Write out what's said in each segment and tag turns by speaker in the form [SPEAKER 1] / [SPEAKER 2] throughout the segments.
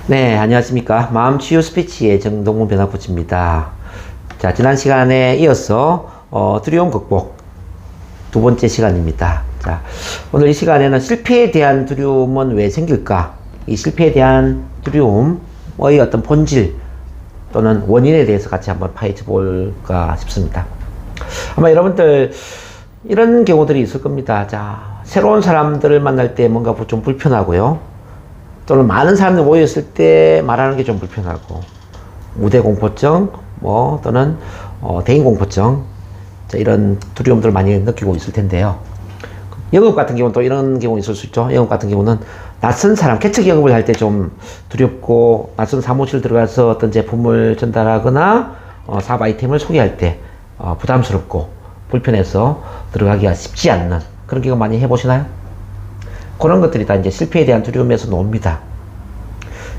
[SPEAKER 1] 네, 안녕하십니까. 마음치유 스피치의 정동문 변화코치입니다. 자, 지난 시간에 이어서 두려움 극복 두 번째 시간입니다. 자, 오늘 이 시간에는 실패에 대한 두려움은 왜 생길까? 이 실패에 대한 두려움의 어떤 본질 또는 원인에 대해서 같이 한번 파헤쳐 볼까 싶습니다. 아마 여러분들 이런 경우들이 있을 겁니다. 자, 새로운 사람들을 만날 때 뭔가 좀 불편하고요. 또는 많은 사람들 모였을 때 말하는 게 좀 불편하고, 무대 공포증, 또는 대인 공포증, 자, 이런 두려움들을 많이 느끼고 있을 텐데요. 영업 같은 경우는 또 이런 경우 있을 수 있죠. 영업 같은 경우는 낯선 사람, 개척 영업을 할 때 좀 두렵고, 낯선 사무실 들어가서 어떤 제품을 전달하거나 사업 아이템을 소개할 때 부담스럽고 불편해서 들어가기가 쉽지 않는 그런 경우 많이 해보시나요? 그런 것들이 다 이제 실패에 대한 두려움에서 나옵니다.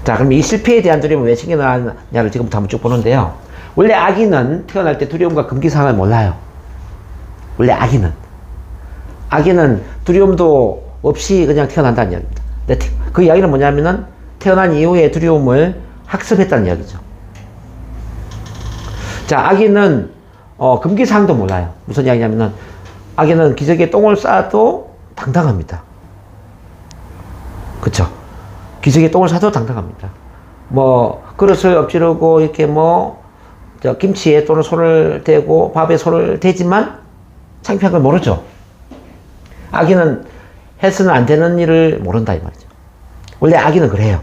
[SPEAKER 1] 자, 그럼 이 실패에 대한 두려움은 왜 생겨나냐를 지금부터 한번 쭉 보는데요. 원래 아기는 태어날 때 두려움과 금기사항을 몰라요. 원래 아기는 두려움도 없이 그냥 태어난다는 이야기입니다. 그 이야기는 뭐냐면은 태어난 이후에 두려움을 학습했다는 이야기죠. 자, 아기는 금기사항도 몰라요. 무슨 이야기냐면은 아기는 기저귀에 똥을 싸도 당당합니다. 그쵸? 기저귀에 똥을 싸도 당당합니다. 그릇을 엎지르고, 이렇게 김치에 또는 손을 대고, 밥에 손을 대지만, 창피한 걸 모르죠. 아기는 해서는 안 되는 일을 모른다, 이 말이죠. 원래 아기는 그래요.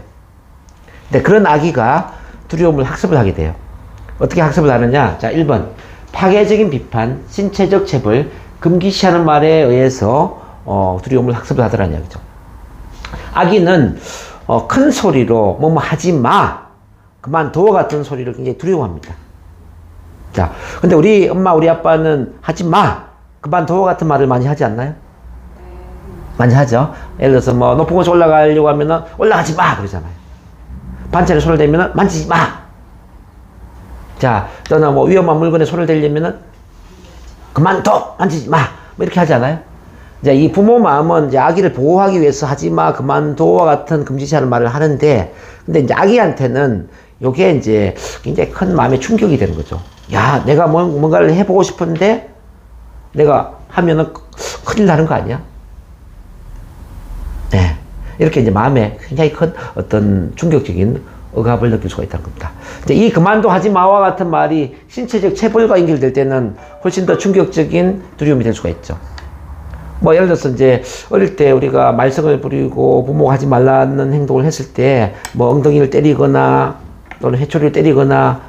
[SPEAKER 1] 근데 그런 아기가 두려움을 학습을 하게 돼요. 어떻게 학습을 하느냐? 자, 1번. 파괴적인 비판, 신체적 체벌, 금기시하는 말에 의해서, 두려움을 학습을 하더라는 이야기죠. 아기는 큰 소리로 하지 마, 그만둬 같은 소리를 굉장히 두려워합니다. 자, 근데 우리 엄마, 우리 아빠는 하지 마, 그만둬 같은 말을 많이 하지 않나요? 많이 하죠. 예를 들어서 높은 곳에 올라가려고 하면은 올라가지 마 그러잖아요. 반찬에 손을 대면은 만지지 마. 자, 또는 위험한 물건에 손을 대려면은 그만둬, 만지지 마, 이렇게 하지 않아요? 이제 이 부모 마음은 이제 아기를 보호하기 위해서 하지 마, 그만둬와 같은 금지시하는 말을 하는데, 근데 이제 아기한테는 요게 이제 굉장히 큰 마음의 충격이 되는 거죠. 야, 내가 뭔가를 해보고 싶은데 내가 하면은 큰일 나는 거 아니야? 네. 이렇게 이제 마음에 굉장히 큰 어떤 충격적인 억압을 느낄 수가 있다는 겁니다. 이제 이 그만둬 하지 마와 같은 말이 신체적 체벌과 연결될 때는 훨씬 더 충격적인 두려움이 될 수가 있죠. 예를 들어서 이제 어릴 때 우리가 말썽을 부리고 부모가 하지 말라는 행동을 했을 때 엉덩이를 때리거나 또는 회초리를 때리거나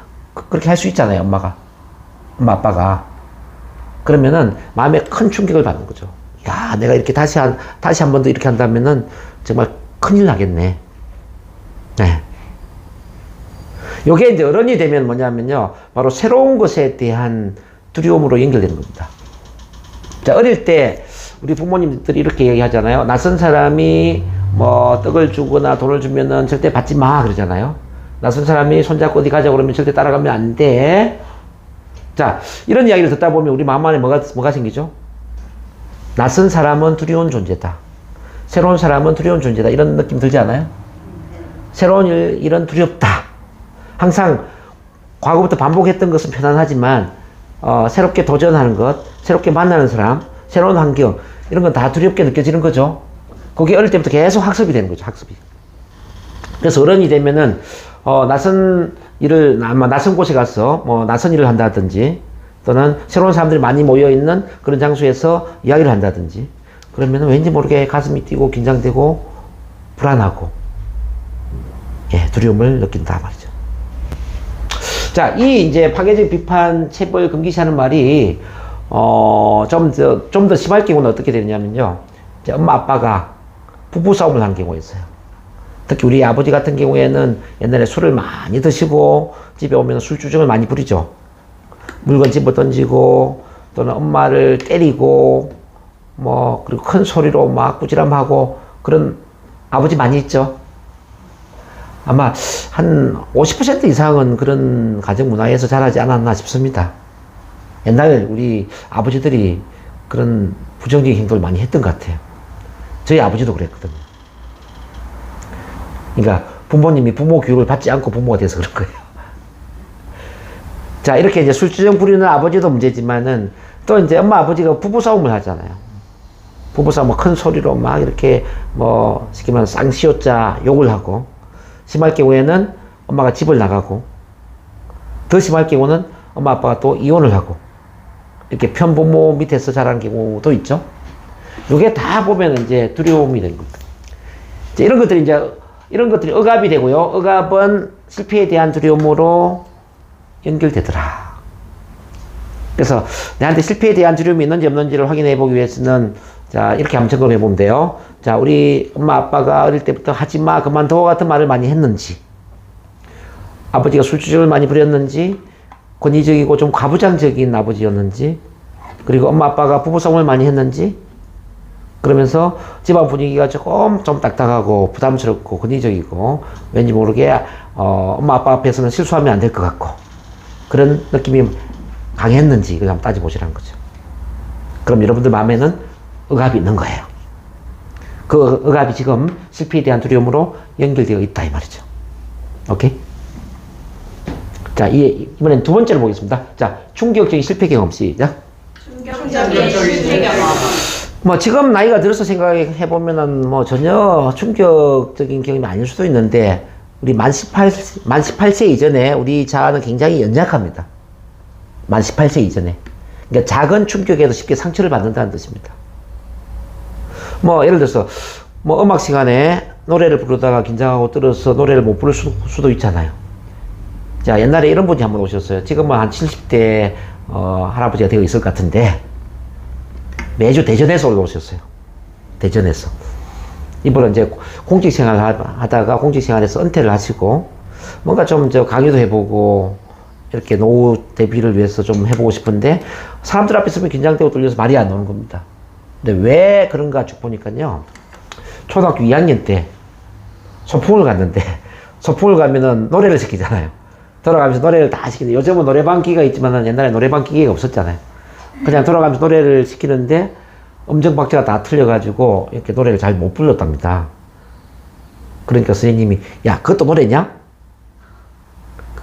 [SPEAKER 1] 그렇게 할 수 있잖아요. 엄마 아빠가. 그러면은 마음에 큰 충격을 받는 거죠. 야, 내가 이렇게 다시 한 번 더 이렇게 한다면은 정말 큰일 나겠네. 네. 요게 이제 어른이 되면 뭐냐면요, 바로 새로운 것에 대한 두려움으로 연결되는 겁니다. 자, 어릴 때 우리 부모님들이 이렇게 얘기하잖아요. 낯선 사람이 떡을 주거나 돈을 주면은 절대 받지 마 그러잖아요. 낯선 사람이 손잡고 어디 가자고 그러면 절대 따라가면 안 돼. 자, 이런 이야기를 듣다 보면 우리 마음 안에 뭐가 생기죠? 낯선 사람은 두려운 존재다. 새로운 사람은 두려운 존재다. 이런 느낌 들지 않아요? 새로운 일은 두렵다. 항상 과거부터 반복했던 것은 편안하지만 새롭게 도전하는 것, 새롭게 만나는 사람, 새로운 환경, 이런 건 다 두렵게 느껴지는 거죠. 그게 어릴 때부터 계속 학습이 되는 거죠, 학습이. 그래서 어른이 되면은, 낯선 곳에 가서, 낯선 일을 한다든지, 또는 새로운 사람들이 많이 모여있는 그런 장소에서 이야기를 한다든지, 그러면은 왠지 모르게 가슴이 뛰고, 긴장되고, 불안하고, 두려움을 느낀다 말이죠. 자, 이 이제 파괴적 비판, 체벌, 금기시하는 말이, 좀 더 심할 경우는 어떻게 되냐면요. 이제 엄마, 아빠가 부부싸움을 하는 경우가 있어요. 특히 우리 아버지 같은 경우에는 옛날에 술을 많이 드시고 집에 오면 술주정을 많이 부리죠. 물건 집어 던지고 또는 엄마를 때리고 그리고 큰 소리로 막 꾸지람하고 그런 아버지 많이 있죠. 아마 한 50% 이상은 그런 가정 문화에서 자라지 않았나 싶습니다. 옛날 우리 아버지들이 그런 부정적인 행동을 많이 했던 것 같아요. 저희 아버지도 그랬거든요. 그러니까 부모님이 부모 교육을 받지 않고 부모가 돼서 그런 거예요. 자, 이렇게 이제 술주정 부리는 아버지도 문제지만은 또 이제 엄마 아버지가 부부싸움을 하잖아요. 부부싸움 큰 소리로 막 이렇게 뭐 쉽게 말하면 쌍시오자 욕을 하고, 심할 경우에는 엄마가 집을 나가고, 더 심할 경우는 엄마 아빠가 또 이혼을 하고, 이렇게 편부모 밑에서 자라는 경우도 있죠. 이게 다 보면 이제 두려움이 되는 겁니다. 이제 이런 것들이 억압이 되고요. 억압은 실패에 대한 두려움으로 연결되더라. 그래서 내한테 실패에 대한 두려움이 있는지 없는지를 확인해 보기 위해서는 자, 이렇게 한번 점검해 보면 돼요. 자, 우리 엄마 아빠가 어릴 때부터 하지 마, 그만둬 같은 말을 많이 했는지, 아버지가 술주정을 많이 부렸는지, 권위적이고 좀 과부장적인 아버지였는지, 그리고 엄마 아빠가 부부싸움을 많이 했는지, 그러면서 집안 분위기가 조금 좀 딱딱하고 부담스럽고 권위적이고 왠지 모르게 엄마 아빠 앞에서는 실수하면 안 될 것 같고 그런 느낌이 강했는지 그걸 한번 따져보시라는 거죠. 그럼 여러분들 마음에는 억압이 있는 거예요. 그 억압이 지금 실패에 대한 두려움으로 연결되어 있다 이 말이죠. 오케이? 자, 이번엔 두 번째로 보겠습니다. 자, 충격적인 실패 경험 시작.
[SPEAKER 2] 충격적인 실패 경험.
[SPEAKER 1] 뭐 지금 나이가 들어서 생각해 보면은 뭐 전혀 충격적인 경험이 아닐 수도 있는데 우리 만 18세 이전에 우리 자아는 굉장히 연약합니다. 만 18세 이전에. 그러니까 작은 충격에도 쉽게 상처를 받는다는 뜻입니다. 뭐 예를 들어서 뭐 음악 시간에 노래를 부르다가 긴장하고 떨어서 노래를 못 부를 수도 있잖아요. 자, 옛날에 이런 분이 한번 오셨어요. 지금은 한 70대 할아버지가 되어 있을 것 같은데 매주 대전에서 올라오셨어요. 대전에서. 이분은 이제 공직 생활을 하다가 공직 생활에서 은퇴를 하시고 뭔가 좀 강의도 해보고 이렇게 노후 대비를 위해서 좀 해보고 싶은데 사람들 앞에 있으면 긴장되고 떨려서 말이 안 나오는 겁니다. 근데 왜 그런가 쭉 보니까요. 초등학교 2학년 때 소풍을 갔는데 소풍을 가면은 노래를 시키잖아요. 돌아가면서 노래를 다 시키는데 요즘은 노래방 기계가 있지만 옛날에 노래방 기계가 없었잖아요. 그냥 돌아가면서 노래를 시키는데 음정 박자가 다 틀려가지고 이렇게 노래를 잘 못 불렀답니다. 그러니까 선생님이 야 그것도 노래냐?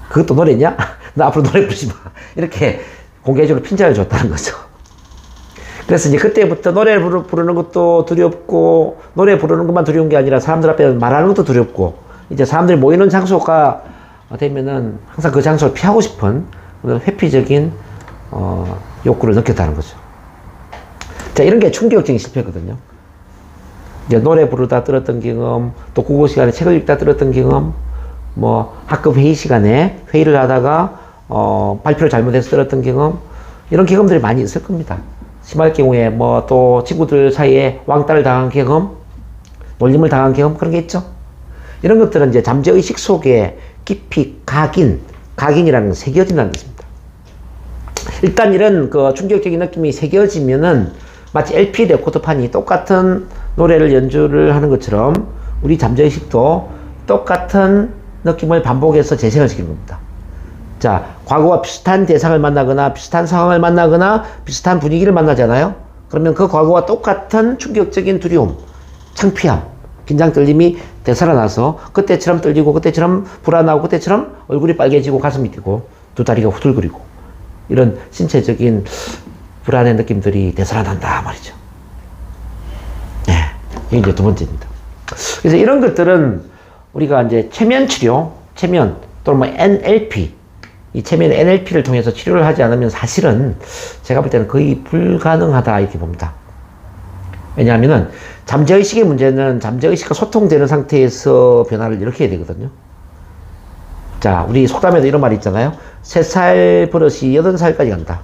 [SPEAKER 1] 그것도 노래냐? 너 앞으로 노래 부르지 마. 이렇게 공개적으로 핀잔을 줬다는 거죠. 그래서 이제 그때부터 노래를 부르는 것도 두렵고 노래 부르는 것만 두려운 게 아니라 사람들 앞에 말하는 것도 두렵고 이제 사람들이 모이는 장소가 되면은 항상 그 장소를 피하고 싶은 그런 회피적인 욕구를 느꼈다는 거죠. 자, 이런 게 충격적인 실패거든요. 이제 노래 부르다 들었던 경험, 또 국어 시간에 책을 읽다 들었던 경험, 뭐 학급 회의 시간에 회의를 하다가 발표를 잘못해서 들었던 경험, 이런 경험들이 많이 있을 겁니다. 심할 경우에 뭐 또 친구들 사이에 왕따를 당한 경험, 놀림을 당한 경험, 그런 게 있죠. 이런 것들은 이제 잠재의식 속에 깊이 각인이라는 건 새겨진다는 뜻입니다. 일단 이런 그 충격적인 느낌이 새겨지면은 마치 LP 레코드판이 똑같은 노래를 연주를 하는 것처럼 우리 잠재의식도 똑같은 느낌을 반복해서 재생을 시키는 겁니다. 자, 과거와 비슷한 대상을 만나거나 비슷한 상황을 만나거나 비슷한 분위기를 만나잖아요. 그러면 그 과거와 똑같은 충격적인 두려움, 창피함, 긴장 떨림이 되살아나서 그때처럼 떨리고 그때처럼 불안하고 그때처럼 얼굴이 빨개지고 가슴이 뛰고 두 다리가 후들거리고 이런 신체적인 불안의 느낌들이 되살아난다 말이죠. 네, 이게 이제 두 번째입니다. 그래서 이런 것들은 우리가 이제 최면 치료, 최면 또는 뭐 NLP, 이 최면 NLP를 통해서 치료를 하지 않으면 사실은 제가 볼 때는 거의 불가능하다 이렇게 봅니다. 왜냐하면은 잠재의식의 문제는 잠재의식과 소통되는 상태에서 변화를 일으켜야 되거든요. 자, 우리 속담에도 이런 말이 있잖아요. 3살 버릇이 80살까지 간다.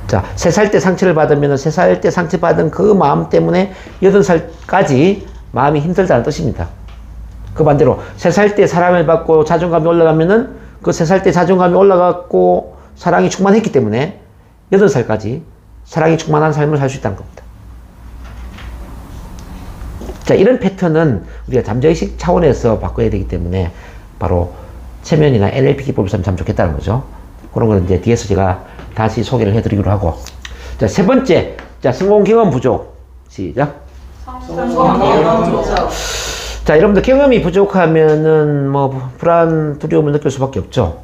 [SPEAKER 1] 자, 3살 때 상처를 받으면 3살 때 상처받은 그 마음 때문에 80살까지 마음이 힘들다는 뜻입니다. 그 반대로 3살 때 사랑을 받고 자존감이 올라가면은 그 3살 때 자존감이 올라갔고 사랑이 충만했기 때문에 8살까지 사랑이 충만한 삶을 살 수 있다는 겁니다. 자, 이런 패턴은 우리가 잠재의식 차원에서 바꿔야 되기 때문에 바로 최면이나 NLP 기법을 쓰면 참 좋겠다는 거죠. 그런 건 이제 뒤에서 제가 다시 소개를 해드리기로 하고. 자, 세 번째. 자, 성공 경험 부족. 시작.
[SPEAKER 2] 성공 경험 부족.
[SPEAKER 1] 자, 여러분들 경험이 부족하면은 뭐 불안, 두려움을 느낄 수밖에 없죠.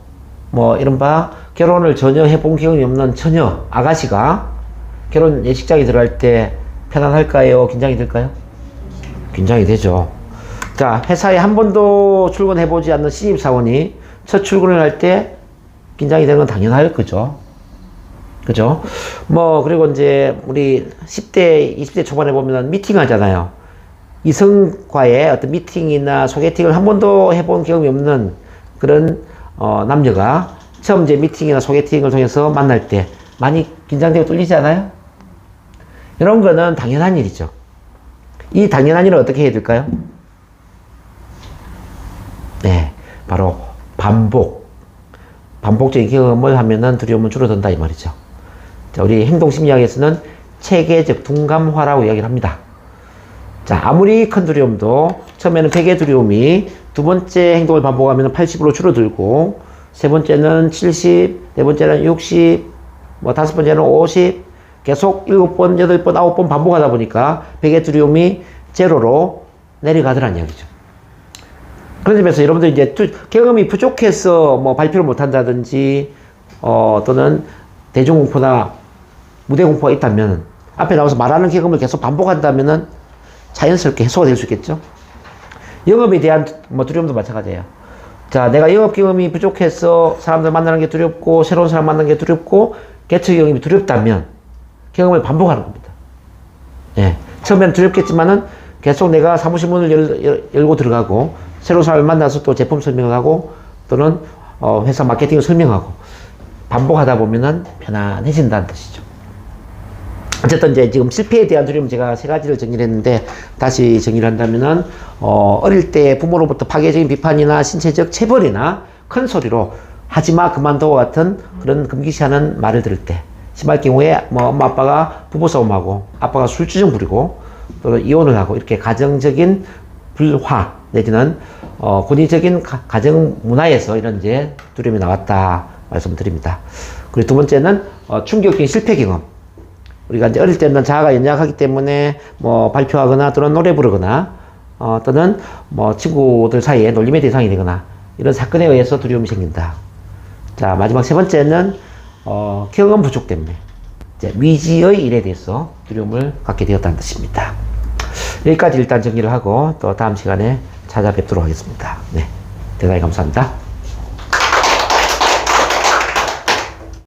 [SPEAKER 1] 뭐 이른바 결혼을 전혀 해본 경험이 없는 처녀, 아가씨가 결혼 예식장에 들어갈 때 편안할까요? 긴장이 될까요? 긴장이 되죠. 자, 회사에 한 번도 출근해보지 않는 신입사원이 첫 출근을 할 때 긴장이 되는 건 당연할 거죠. 그죠? 뭐, 그리고 이제 우리 10대, 20대 초반에 보면 미팅 하잖아요. 이성과의 어떤 미팅이나 소개팅을 한 번도 해본 경험이 없는 그런, 남녀가 처음 이제 미팅이나 소개팅을 통해서 만날 때 많이 긴장되고 떨리지 않아요? 이런 거는 당연한 일이죠. 이 당연한 일을 어떻게 해야 될까요? 네, 바로 반복적인 경험을 하면은 두려움은 줄어든다 이 말이죠. 자, 우리 행동심리학에서는 체계적 둔감화라고 이야기를 합니다. 자, 아무리 큰 두려움도 처음에는 100의 두려움이 두 번째 행동을 반복하면 80으로 줄어들고, 세 번째는 70, 네 번째는 60, 뭐 다섯 번째는 50, 계속 7번, 8번, 9번 반복하다 보니까 100의 두려움이 제로로 내려가더란 이야기죠. 그런 점에서 여러분들 이제 경험이 부족해서 뭐 발표를 못 한다든지, 또는 대중공포나 무대공포가 있다면, 앞에 나와서 말하는 경험을 계속 반복한다면은 자연스럽게 해소가 될 수 있겠죠. 영업에 대한 뭐 두려움도 마찬가지예요. 자, 내가 영업 경험이 부족해서 사람들 만나는 게 두렵고, 새로운 사람 만나는 게 두렵고, 개척 경험이 두렵다면 경험을 반복하는 겁니다. 예. 처음엔 두렵겠지만은 계속 내가 사무실 문을 열고 들어가고, 새로운 사람을 만나서 또 제품 설명을 하고, 또는 회사 마케팅을 설명하고, 반복하다 보면은 편안해진다는 뜻이죠. 어쨌든 이제 지금 실패에 대한 두려움 제가 세 가지를 정리를 했는데, 다시 정리를 한다면은, 어릴 때 부모로부터 파괴적인 비판이나 신체적 체벌이나 큰 소리로 하지마, 그만둬 같은 그런 금기시하는 말을 들을 때, 심할 경우에 뭐 엄마 아빠가 부부싸움하고, 아빠가 술주정 부리고, 또는 이혼을 하고, 이렇게 가정적인 불화, 내지는, 권위적인 가정 문화에서 이런 이제 두려움이 나왔다 말씀드립니다. 그리고 두 번째는, 충격적인 실패 경험. 우리가 이제 어릴 때는 자아가 연약하기 때문에 뭐 발표하거나 또는 노래 부르거나, 또는 뭐 친구들 사이에 놀림의 대상이 되거나, 이런 사건에 의해서 두려움이 생긴다. 자, 마지막 세 번째는, 경험 부족 때문에 이제 미지의 일에 대해서 두려움을 갖게 되었다는 뜻입니다. 여기까지 일단 정리를 하고 또 다음 시간에 찾아뵙도록 하겠습니다. 네, 대단히 감사합니다.